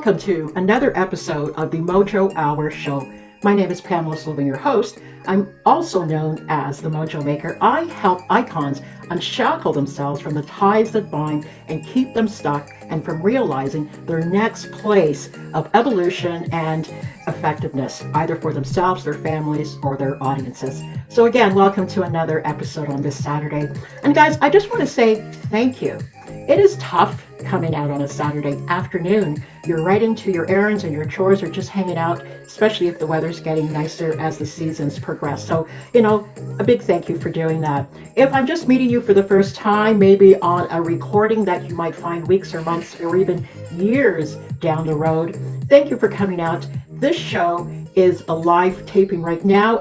welcome to another episode of the Mojo Hour Show. My name is Pamela Sylvan, your host. I'm also known as the Mojo Maker. I help icons unshackle themselves from the ties that bind and keep them stuck and from realizing their next place of evolution and effectiveness, either for themselves, their families, or their audiences. So again, welcome to another episode on this Saturday. And guys, I just want to say thank you. It is tough coming out on a Saturday afternoon. You're right into your errands and your chores or just hanging out, especially if the weather's getting nicer as the seasons progress. So, a big thank you for doing that. If I'm just meeting you for the first time, maybe on a recording that you might find weeks or months or even years down the road, thank you for coming out. This show is a live taping right now.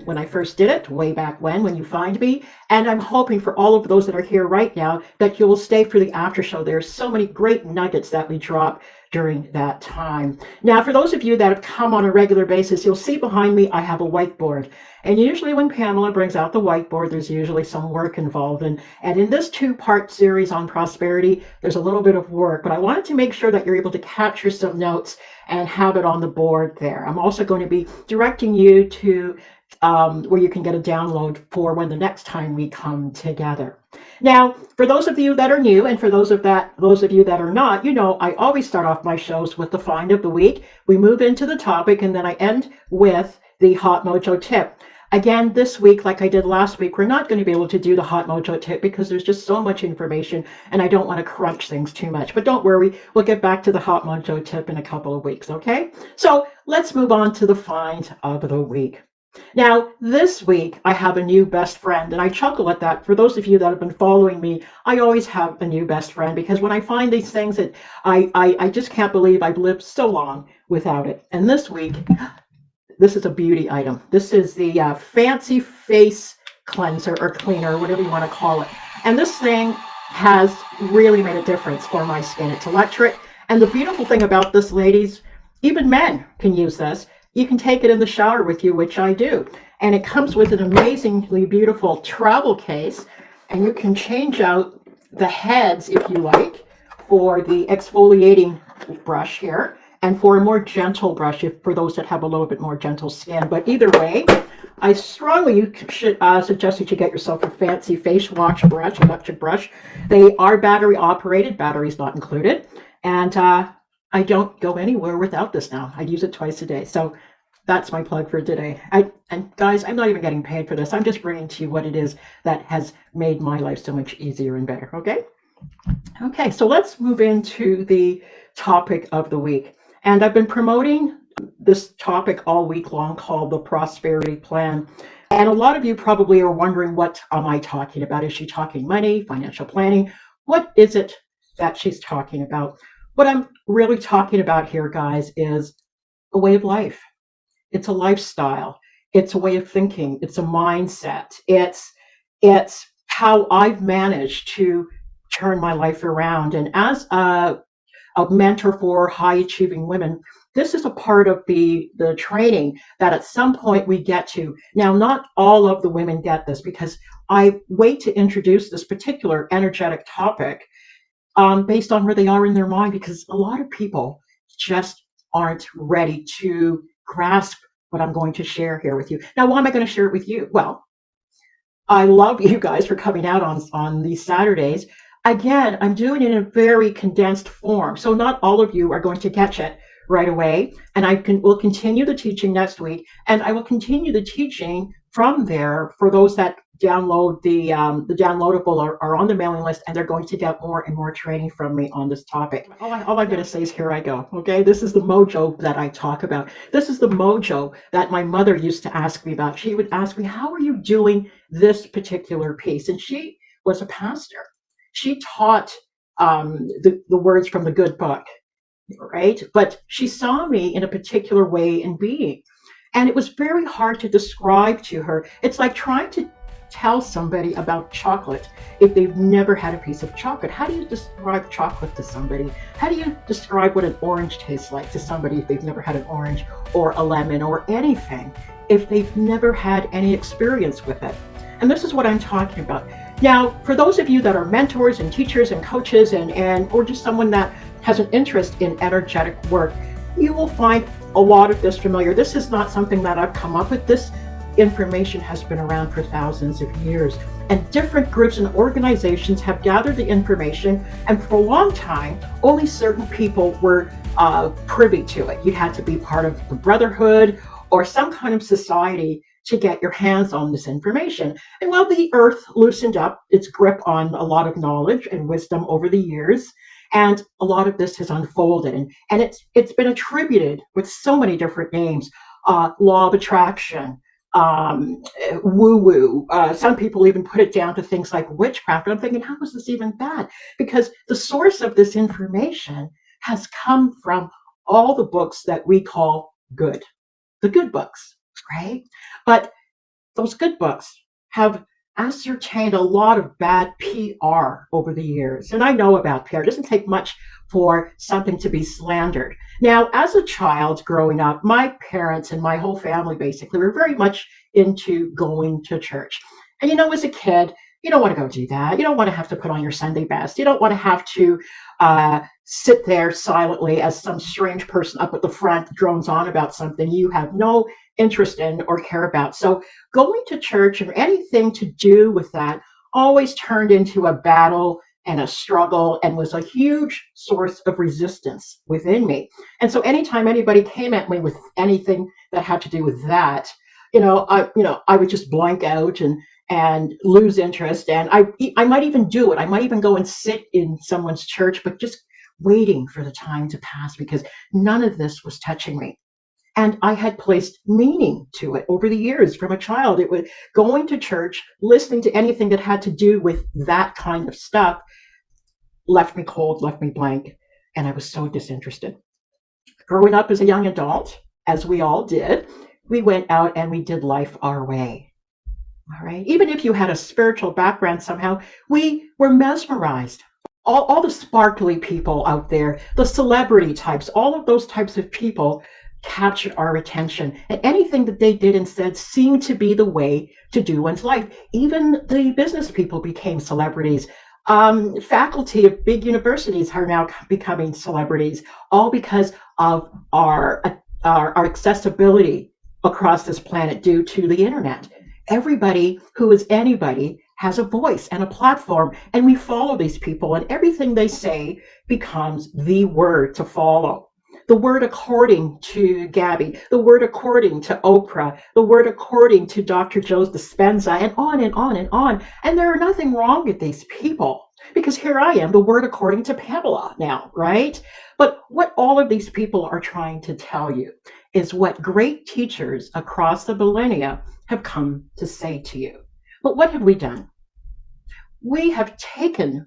When I first did it, way back when you find me. And I'm hoping for all of those that are here right now that you will stay for the after show. There's so many great nuggets that we drop during that time. Now, for those of you that have come on a regular basis, you'll see behind me, I have a whiteboard. And usually when Pamela brings out the whiteboard, there's usually some work involved. And in this two-part series on prosperity, there's a little bit of work, but I wanted to make sure that you're able to capture some notes and have it on the board there. I'm also going to be directing you to where you can get a download for when the next time we come together. Now, for those of you that are new and for those of you that are not, I always start off my shows with the find of the week. We move into the topic and then I end with the Hot Mojo tip. Again, this week, like I did last week, we're not going to be able to do the Hot Mojo tip because there's just so much information and I don't want to crunch things too much. But don't worry, we'll get back to the Hot Mojo tip in a couple of weeks, okay? So let's move on to the find of the week. Now, this week, I have a new best friend, and I chuckle at that. For those of you that have been following me, I always have a new best friend because when I find these things, that I just can't believe I've lived so long without it. And this week, this is a beauty item. This is the Fancy Face Cleanser or Cleaner, whatever you want to call it. And this thing has really made a difference for my skin. It's electric. And the beautiful thing about this, ladies, even men can use this. You can take it in the shower with you, which I do. And it comes with an amazingly beautiful travel case. And you can change out the heads, if you like, for the exfoliating brush here. And for a more gentle brush, for those that have a little bit more gentle skin. But either way, I strongly should suggest that you get yourself a Fancy Face Wash brush, electric brush. They are battery operated, batteries not included. And I don't go anywhere without this now. I use it twice a day. So that's my plug for today. And guys, I'm not even getting paid for this. I'm just bringing to you what it is that has made my life so much easier and better. Okay? Okay, so let's move into the topic of the week. And I've been promoting this topic all week long called the Prosperity Plan. And a lot of you probably are wondering, what am I talking about? Is she talking money, financial planning? What is it that she's talking about? What I'm really talking about here, guys, is a way of life. It's a lifestyle. It's a way of thinking. It's a mindset. It's how I've managed to turn my life around. And as a mentor for high achieving women, this is a part of the training that at some point we get to. Now, not all of the women get this because I wait to introduce this particular energetic topic based on where they are in their mind, because a lot of people just aren't ready to grasp what I'm going to share here with you. Now, why am I going to share it with you? Well, I love you guys for coming out on these Saturdays. Again, I'm doing it in a very condensed form, so not all of you are going to catch it right away. And will continue the teaching next week, and I will continue the teaching from there for those that download the downloadable are on the mailing list, and they're going to get more and more training from me on this topic. All I'm going to say is here I go. Okay, this is the mojo that I talk about. This is the mojo that my mother used to ask me about. She would ask me, how are you doing this particular piece? And she was a pastor. She taught the words from the good book, right? But she saw me in a particular way and being. And it was very hard to describe to her. It's like trying to tell somebody about chocolate if they've never had a piece of chocolate. How do you describe chocolate to somebody? How do you describe what an orange tastes like to somebody if they've never had an orange or a lemon or anything, if they've never had any experience with it? And this is what I'm talking about. Now, for those of you that are mentors and teachers and coaches and or just someone that has an interest in energetic work, you will find a lot of this familiar. This is not something that I've come up with. This information has been around for thousands of years. And different groups and organizations have gathered the information, and for a long time, only certain people were privy to it. You had to be part of the brotherhood or some kind of society to get your hands on this information. And while the earth loosened up its grip on a lot of knowledge and wisdom over the years, and a lot of this has unfolded, and it's been attributed with so many different names: law of attraction, woo woo. Some people even put it down to things like witchcraft. I'm thinking, how is this even bad? Because the source of this information has come from all the books that we call good, the good books, right? But those good books have ascertained a lot of bad PR over the years. And I know about PR. It doesn't take much for something to be slandered. Now, as a child growing up, my parents and my whole family basically were very much into going to church. And as a kid, you don't want to go do that. You don't want to have to put on your Sunday best. You don't want to have to sit there silently as some strange person up at the front drones on about something you have no interest in or care about. So going to church or anything to do with that always turned into a battle and a struggle and was a huge source of resistance within me. And so anytime anybody came at me with anything that had to do with that, I would just blank out and lose interest. And I might even do it. I might even go and sit in someone's church, but just waiting for the time to pass because none of this was touching me. And I had placed meaning to it over the years from a child. It was going to church, listening to anything that had to do with that kind of stuff left me cold, left me blank, and I was so disinterested. Growing up as a young adult, as we all did, we went out and we did life our way. All right. Even if you had a spiritual background somehow, we were mesmerized. All the sparkly people out there, the celebrity types, all of those types of people captured our attention. And anything that they did and said seemed to be the way to do one's life. Even the business people became celebrities. Faculty of big universities are now becoming celebrities, all because of our accessibility across this planet due to the internet. Everybody who is anybody has a voice and a platform, and we follow these people, and everything they say becomes the word to follow. The word according to Gabby, the word according to Oprah, the word according to Dr. Joe's Dispenza, and on and on and on. And there are nothing wrong with these people, because here I am, the word according to Pamela now, right? But what all of these people are trying to tell you is what great teachers across the millennia have come to say to you. But what have we done? We have taken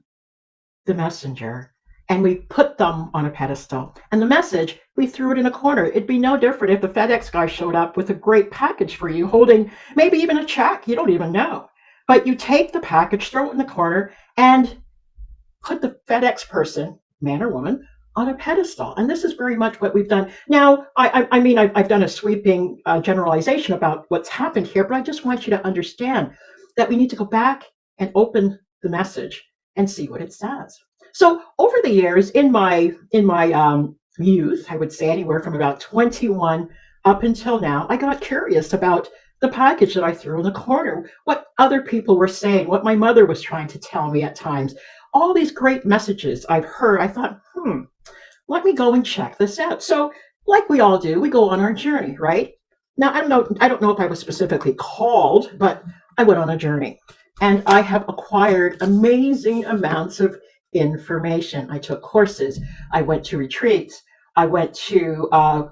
the messenger and we put them on a pedestal. And the message, we threw it in a corner. It'd be no different if the FedEx guy showed up with a great package for you, holding maybe even a check. You don't even know. But you take the package, throw it in the corner, and put the FedEx person, man or woman, on a pedestal. And this is very much what we've done. Now, I've done a sweeping generalization about what's happened here, but I just want you to understand that we need to go back and open the message and see what it says. So over the years, in my youth, I would say anywhere from about 21 up until now, I got curious about the package that I threw in the corner, what other people were saying, what my mother was trying to tell me at times. All these great messages I've heard, I thought, let me go and check this out. So like we all do, we go on our journey, right? Now, I don't know if I was specifically called, but I went on a journey. And I have acquired amazing amounts of information. I took courses. I went to retreats. I went to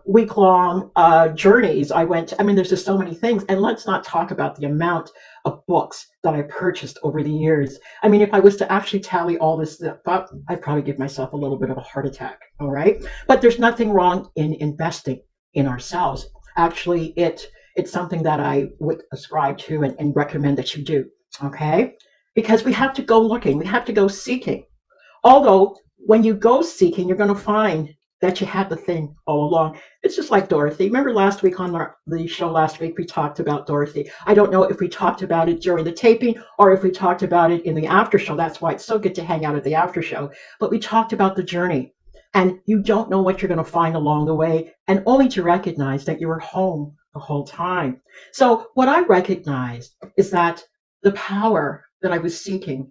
week-long journeys. There's just so many things. And let's not talk about the amount of books that I purchased over the years. I mean, if I was to actually tally all this stuff up, I'd probably give myself a little bit of a heart attack, all right? But there's nothing wrong in investing in ourselves. Actually, it's something that I would ascribe to and recommend that you do, okay? Because we have to go looking. We have to go seeking. Although when you go seeking, you're going to find that you had the thing all along. It's just like Dorothy. Remember last week on the show last week, we talked about Dorothy. I don't know if we talked about it during the taping or if we talked about it in the after show. That's why it's so good to hang out at the after show. But we talked about the journey. and you don't know what you're going to find along the way, and only to recognize that you were home the whole time. So, what I recognized is that the power that I was seeking,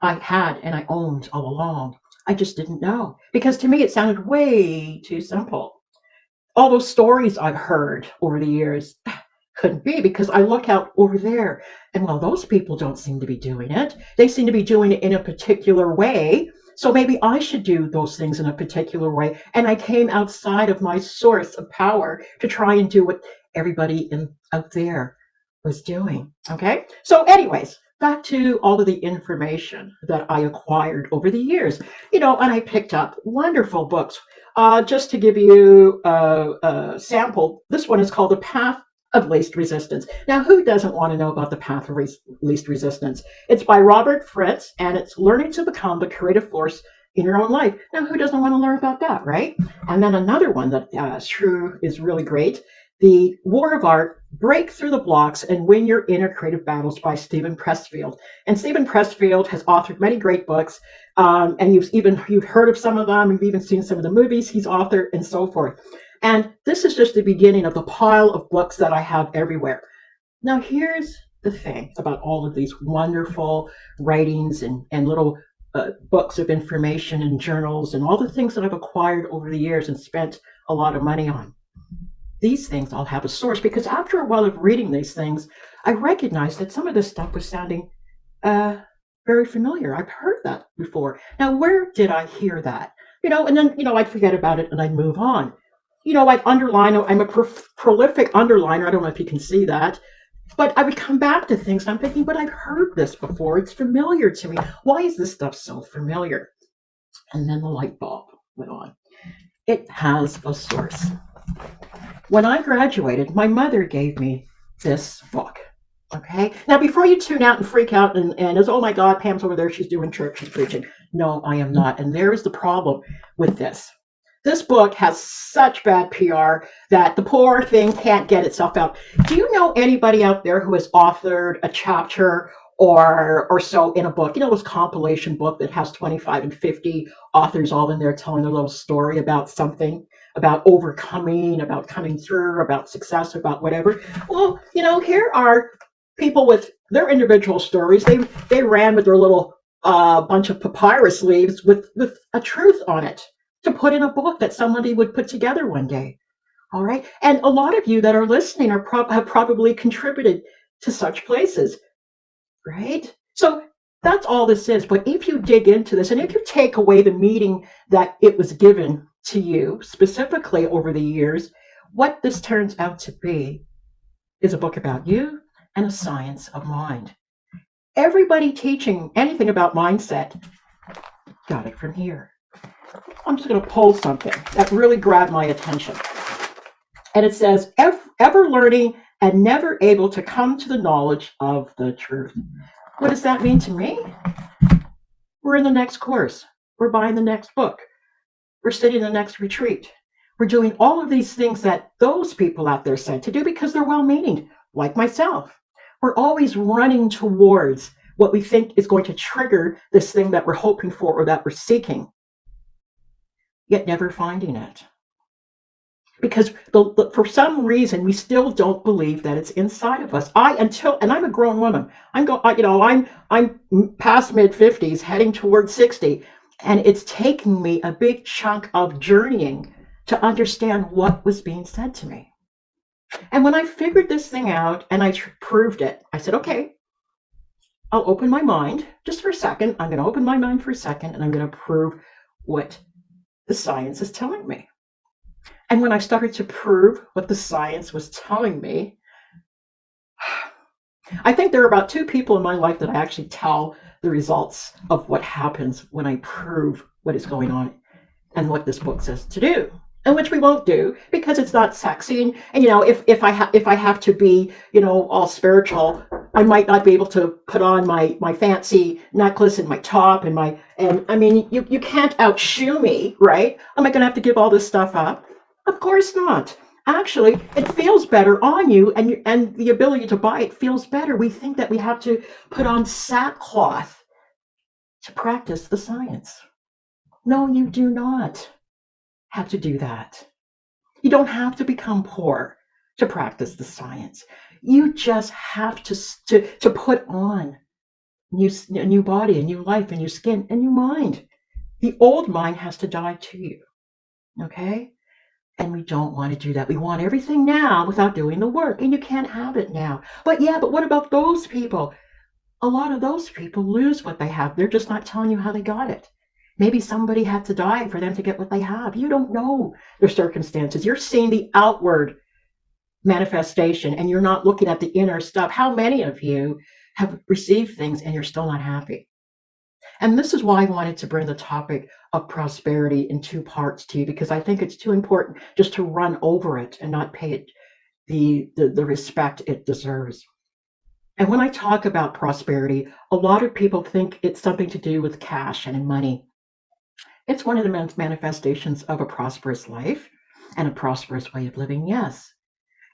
I had and I owned all along. I just didn't know because to me it sounded way too simple. All those stories I've heard over the years couldn't be because I look out over there and well, those people don't seem to be doing it. They seem to be doing it in a particular way. So maybe I should do those things in a particular way. And I came outside of my source of power to try and do what everybody out there was doing. Okay. So, anyways, back to all of the information that I acquired over the years, and I picked up wonderful books. Just to give you a sample, this one is called The Path of Least Resistance. Now, who doesn't want to know about the path of least resistance? It's by Robert Fritz, and it's learning to become the creative force in your own life. Now, who doesn't want to learn about that, right? And then another one that is really great, The War of Art, Break Through the Blocks and Win Your Inner Creative Battles by Stephen Pressfield. And Stephen Pressfield has authored many great books, and you've heard of some of them, you've even seen some of the movies he's authored, and so forth. And this is just the beginning of the pile of books that I have everywhere. Now, here's the thing about all of these wonderful writings and little books of information and journals and all the things that I've acquired over the years and spent a lot of money on. These things all have a source because after a while of reading these things, I recognized that some of this stuff was sounding very familiar. I've heard that before. Now, where did I hear that? And then, I'd forget about it and I'd move on. I'd underline, I'm a prolific underliner. I don't know if you can see that. But I would come back to things and I'm thinking, but I've heard this before. It's familiar to me. Why is this stuff so familiar? And then the light bulb went on. It has a source. When I graduated, my mother gave me this book. Okay. Now, before you tune out and freak out and as, oh my God, Pam's over there, she's doing church, she's preaching. No, I am not. And there is the problem with this. This book has such bad PR that the poor thing can't get itself out. Do you know anybody out there who has authored a chapter or so in a book? This compilation book that has 25 and 50 authors all in there telling their little story about something, about overcoming, about coming through, about success, about whatever. Well, here are people with their individual stories. They ran with their little bunch of papyrus leaves with a truth on it to put in a book that somebody would put together one day. All right. And a lot of you that are listening have probably contributed to such places, right? So that's all this is. But if you dig into this and if you take away the meaning that it was given to you specifically over the years, what this turns out to be is a book about you and a science of mind. Everybody teaching anything about mindset got it from here. I'm just going to pull something that really grabbed my attention. And it says, ever learning and never able to come to the knowledge of the truth. What does that mean to me? We're in the next course. We're buying the next book. We're studying the next retreat. We're doing all of these things that those people out there said to do because they're well-meaning, like myself. We're always running towards what we think is going to trigger this thing that we're hoping for or that we're seeking, yet never finding it. Because for some reason we still don't believe that it's inside of us. And I'm a grown woman. I'm past mid-50s, heading towards 60, and it's taken me a big chunk of journeying to understand what was being said to me. And when I figured this thing out and I proved it, I said, okay, I'll open my mind just for a second. I'm going to open my mind for a second, and I'm going to prove what the science is telling me. And when I started to prove what the science was telling me, I think there are about 2 people in my life that I actually tell the results of what happens when I prove what is going on and what this book says to do, and which we won't do because it's not sexy. And if I have to be all spiritual, I might not be able to put on my fancy necklace and my top and I mean you can't outshoo me, right? Am I going to have to give all this stuff up? Of course not. Actually, it feels better on you, and the ability to buy it feels better. We think that we have to put on sackcloth to practice the science. No, you do not. have to do that. You don't have to become poor to practice the science. You just have to put on a new body, a new life, a new skin, a new mind. The old mind has to die to you. Okay? And we don't want to do that. We want everything now without doing the work. And you can't have it now. But what about those people? A lot of those people lose what they have. They're just not telling you how they got it. Maybe somebody had to die for them to get what they have. You don't know their circumstances. You're seeing the outward manifestation and you're not looking at the inner stuff. How many of you have received things and you're still not happy? And this is why I wanted to bring the topic of prosperity in two parts to you, because I think it's too important just to run over it and not pay it the respect it deserves. And when I talk about prosperity, a lot of people think it's something to do with cash and money. It's one of the manifestations of a prosperous life and a prosperous way of living, yes.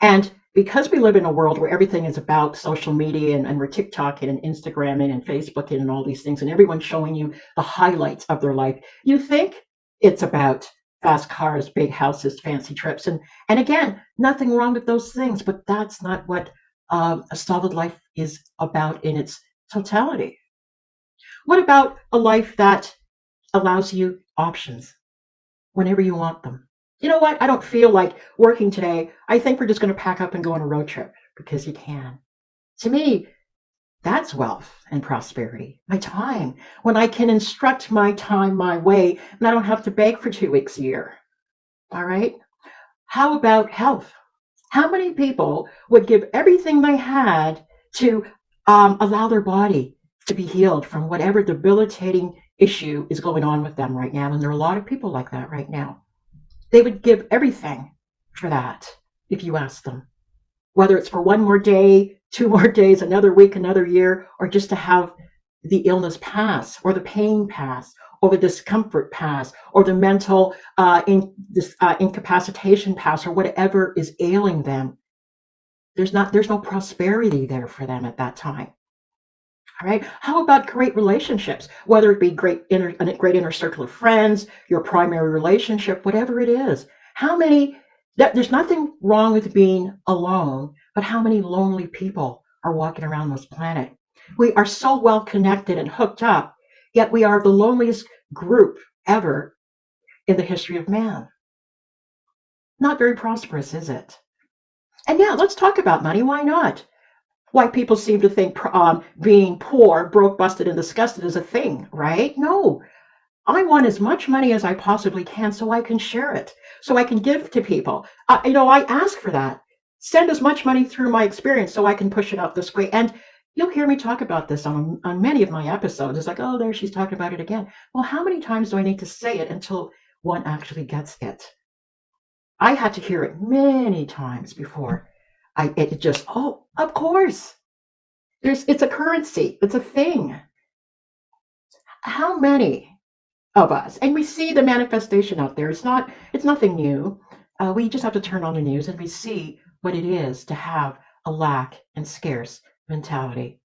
And because we live in a world where everything is about social media and we're TikToking and Instagramming and Facebooking and all these things, and everyone's showing you the highlights of their life, you think it's about fast cars, big houses, fancy trips. And again, nothing wrong with those things, but that's not what a solid life is about in its totality. What about a life that allows you options whenever you want them? You know what? I don't feel like working today. I think we're just going to pack up and go on a road trip because you can. To me, that's wealth and prosperity. My time, when I can instruct my time my way and I don't have to beg for 2 weeks a year. All right. How about health? How many people would give everything they had to allow their body to be healed from whatever debilitating issue is going on with them right now? And there are a lot of people like that right now. They would give everything for that if you asked them, whether it's for one more day, 2 more days, another week, another year, or just to have the illness pass, or the pain pass, or the discomfort pass, or the mental incapacitation pass, or whatever is ailing them. There's no prosperity there for them at that time. All right. How about great relationships? Whether it be a great inner circle of friends, your primary relationship, whatever it is. How many? There's nothing wrong with being alone, but how many lonely people are walking around this planet? We are so well connected and hooked up, yet we are the loneliest group ever in the history of man. Not very prosperous, is it? And yeah, let's talk about money. Why not? Why people seem to think being poor, broke, busted, and disgusted is a thing, right? No. I want as much money as I possibly can so I can share it, so I can give to people. I ask for that. Send as much money through my experience so I can push it out this way. And you'll hear me talk about this on many of my episodes. It's like, oh, there she's talking about it again. Well, how many times do I need to say it until one actually gets it? I had to hear it many times before it just, oh, of course. It's a currency. It's a thing. How many of us, and we see the manifestation out there. It's nothing new. We just have to turn on the news and we see what it is to have a lack and scarce mentality.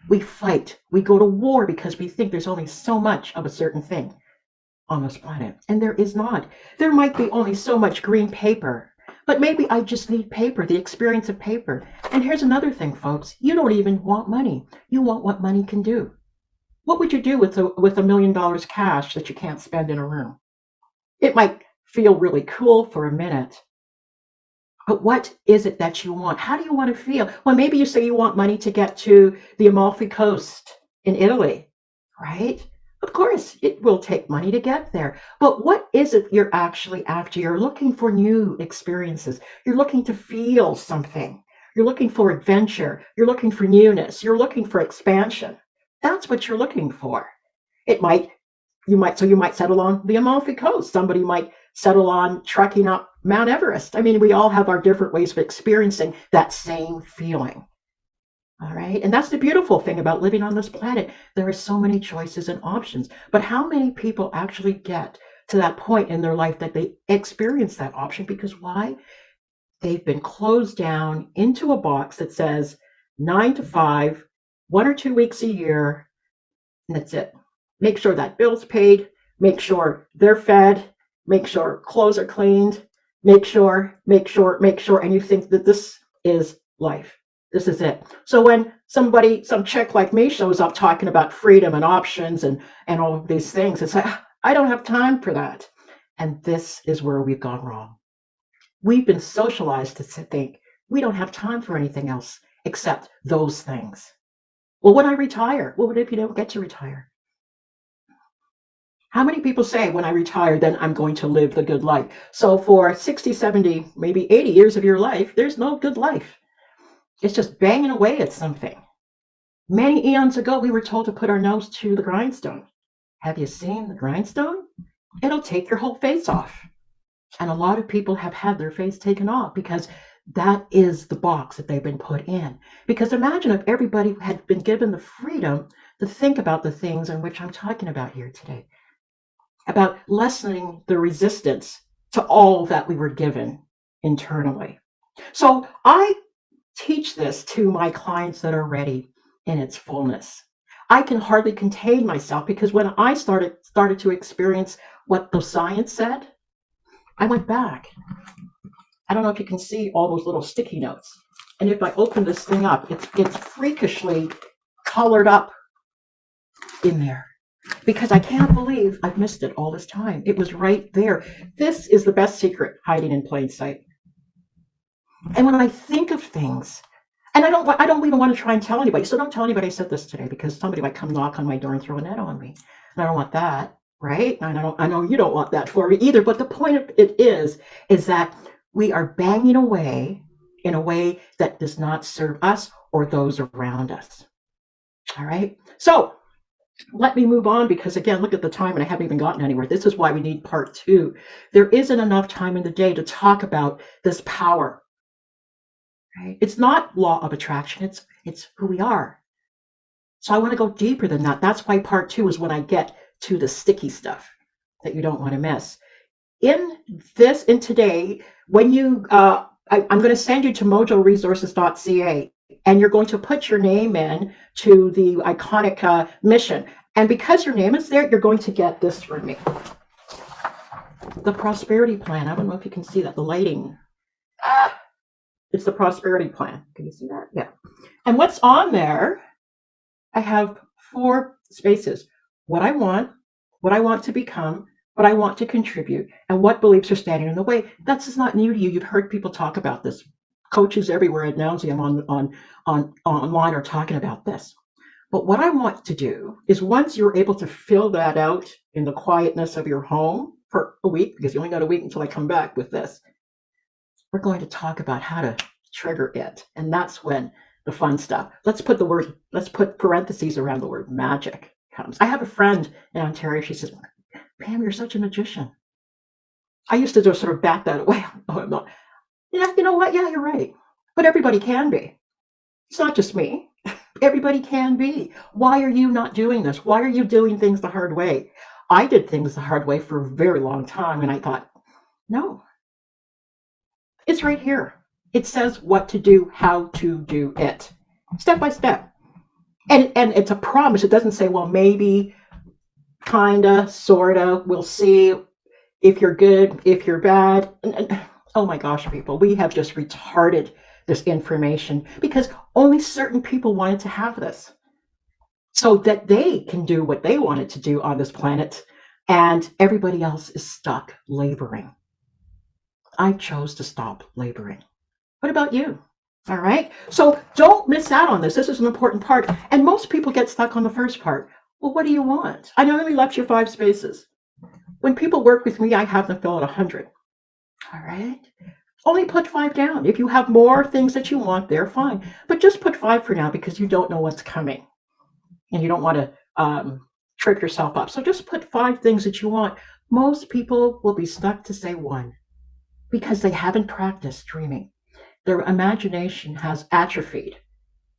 We fight. We go to war because we think there's only so much of a certain thing on this planet. And there is not. There might be only so much green paper, but maybe I just need paper, the experience of paper. And here's another thing, folks. You don't even want money. You want what money can do. What would you do with $1 million cash that you can't spend in a room? It might feel really cool for a minute, but what is it that you want? How do you want to feel? Well, maybe you say you want money to get to the Amalfi Coast in Italy, right? Of course, it will take money to get there. But what is it you're actually after? You're looking for new experiences. You're looking to feel something. You're looking for adventure. You're looking for newness. You're looking for expansion. That's what you're looking for. You might settle on the Amalfi Coast. Somebody might settle on trekking up Mount Everest. I mean, we all have our different ways of experiencing that same feeling. All right. And that's the beautiful thing about living on this planet. There are so many choices and options. But how many people actually get to that point in their life that they experience that option? Because why? They've been closed down into a box that says 9 to 5, 1 or 2 weeks a year, and that's it. Make sure that bill's paid, make sure they're fed, make sure clothes are cleaned, make sure, and you think that this is life. This is it. So when some chick like me shows up talking about freedom and options and all of these things, it's like, I don't have time for that. And this is where we've gone wrong. We've been socialized to think we don't have time for anything else except those things. Well, when I retire, well, what if you don't get to retire? How many people say when I retire, then I'm going to live the good life? So for 60, 70, maybe 80 years of your life, there's no good life. It's just banging away at something. Many eons ago, we were told to put our nose to the grindstone. Have you seen the grindstone? It'll take your whole face off. And a lot of people have had their face taken off because that is the box that they've been put in. Because imagine if everybody had been given the freedom to think about the things in which I'm talking about here today, about lessening the resistance to all that we were given internally. So I teach this to my clients that are ready in its fullness. I can hardly contain myself because when I started to experience what the science said, I went back. I don't know if you can see all those little sticky notes. And if I open this thing up, it's freakishly colored up in there because I can't believe I've missed it all this time. It was right there. This is the best secret hiding in plain sight. And when I think of things, and I don't even want to try and tell anybody. So don't tell anybody I said this today because somebody might come knock on my door and throw a net on me. And I don't want that, right? And I know you don't want that for me either. But the point of it is that we are banging away in a way that does not serve us or those around us. All right. So let me move on because again, look at the time and I haven't even gotten anywhere. This is why we need part 2. There isn't enough time in the day to talk about this power. Right? It's not law of attraction. It's who we are. So I want to go deeper than that. That's why part 2 is when I get to the sticky stuff that you don't want to miss. In today, when you, I'm going to send you to mojoresources.ca and you're going to put your name in to the iconic mission. And because your name is there, you're going to get this from me. The prosperity plan. I don't know if you can see that, the lighting. It's the prosperity plan. Can you see that? Yeah. And what's on there, I have 4 spaces. What I want to become, what I want to contribute, and what beliefs are standing in the way. That's not new to you. You've heard people talk about this. Coaches everywhere ad nauseum on online are talking about this. But what I want to do is once you're able to fill that out in the quietness of your home for a week, because you only got a week until I come back with this, we're going to talk about how to trigger it. And that's when the fun stuff. Let's put parentheses around the word magic comes. I have a friend in Ontario. She says, Pam, you're such a magician. I used to just sort of back that away. Oh, I'm not. Yeah, you know what? Yeah, you're right. But everybody can be. It's not just me. Everybody can be. Why are you not doing this? Why are you doing things the hard way? I did things the hard way for a very long time. And I thought, no, it's right here. It says what to do, how to do it, step by step. And it's a promise. It doesn't say, well, maybe, kinda, sorta, we'll see if you're good, if you're bad. And oh my gosh, people, we have just retarded this information because only certain people wanted to have this so that they can do what they wanted to do on this planet and everybody else is stuck laboring. I chose to stop laboring. What about you? All right. So don't miss out on this. This is an important part. And most people get stuck on the first part. Well, what do you want? I only left you 5 spaces. When people work with me, I have them fill out 100. All right. Only put 5 down. If you have more things that you want, they're fine. But just put 5 for now because you don't know what's coming. And you don't want to trip yourself up. So just put 5 things that you want. Most people will be stuck to say 1 because they haven't practiced dreaming. Their imagination has atrophied.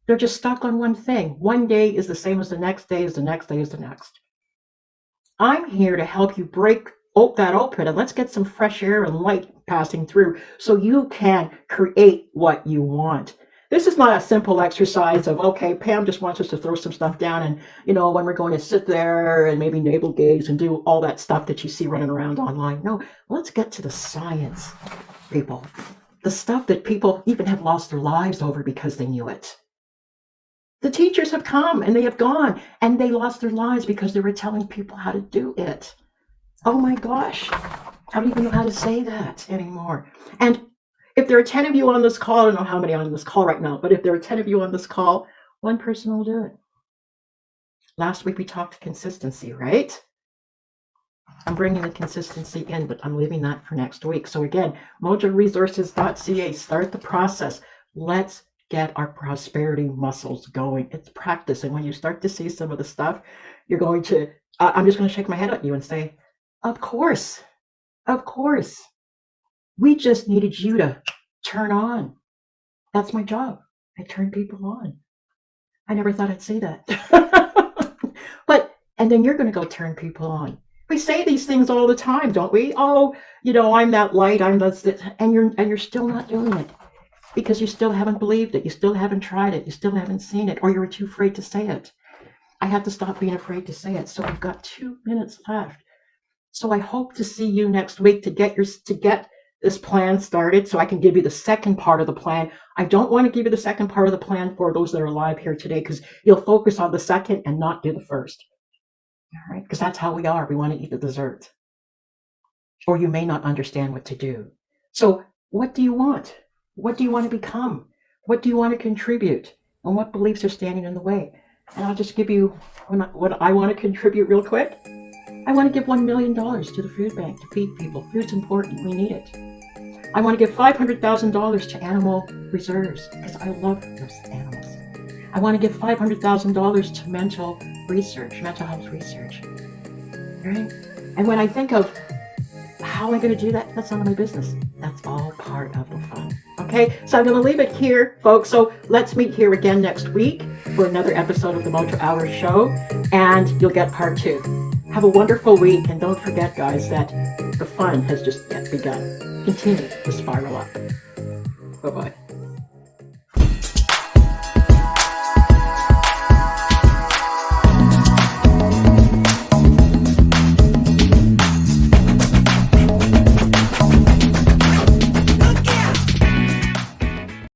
They're just stuck on one thing. One day is the same as the next day is the next day is the next. I'm here to help you break that open and let's get some fresh air and light passing through so you can create what you want. This is not a simple exercise of, okay, Pam just wants us to throw some stuff down and, when we're going to sit there and maybe navel gaze and do all that stuff that you see running around online. No, let's get to the science, people. The stuff that people even have lost their lives over because they knew it. The teachers have come and they have gone and they lost their lives because they were telling people how to do it. Oh my gosh. I don't even know how to say that anymore. And if there are 10 of you on this call, I don't know how many on this call right now, but if there are 10 of you on this call, one person will do it. Last week we talked consistency, right? I'm bringing the consistency in, but I'm leaving that for next week. So again, mojoresources.ca, start the process. Let's get our prosperity muscles going. It's practice. And when you start to see some of the stuff, you're going to, I'm just going to shake my head at you and say, of course. We just needed you to turn on. That's my job. I turn people on. I never thought I'd say that. And then you're going to go turn people on. We say these things all the time, don't we? Oh, I'm that light, I'm this, and you're still not doing it because you still haven't believed it. You still haven't tried it. You still haven't seen it, or you're too afraid to say it. I have to stop being afraid to say it. So we've got 2 minutes left. So I hope to see you next week to get this plan started so I can give you the second part of the plan. I don't want to give you the second part of the plan for those that are live here today because you'll focus on the second and not do the first. All right? Because that's how we are. We want to eat the dessert. Or you may not understand what to do. So what do you want? What do you want to become? What do you want to contribute? And what beliefs are standing in the way? And I'll just give you what I want to contribute real quick. I want to give $1 million to the food bank to feed people. Food's important. We need it. I want to give $500,000 to animal reserves because I love those animals. I want to give $500,000 to mental health research. Right? And when I think of how am I going to do that, that's none of my business. That's all part of the fun. Okay, so I'm going to leave it here, folks. So let's meet here again next week for another episode of the Mojo Hour Show, and you'll get part 2. Have a wonderful week, and don't forget, guys, that the fun has just yet begun. Continue to spiral up. Bye-bye.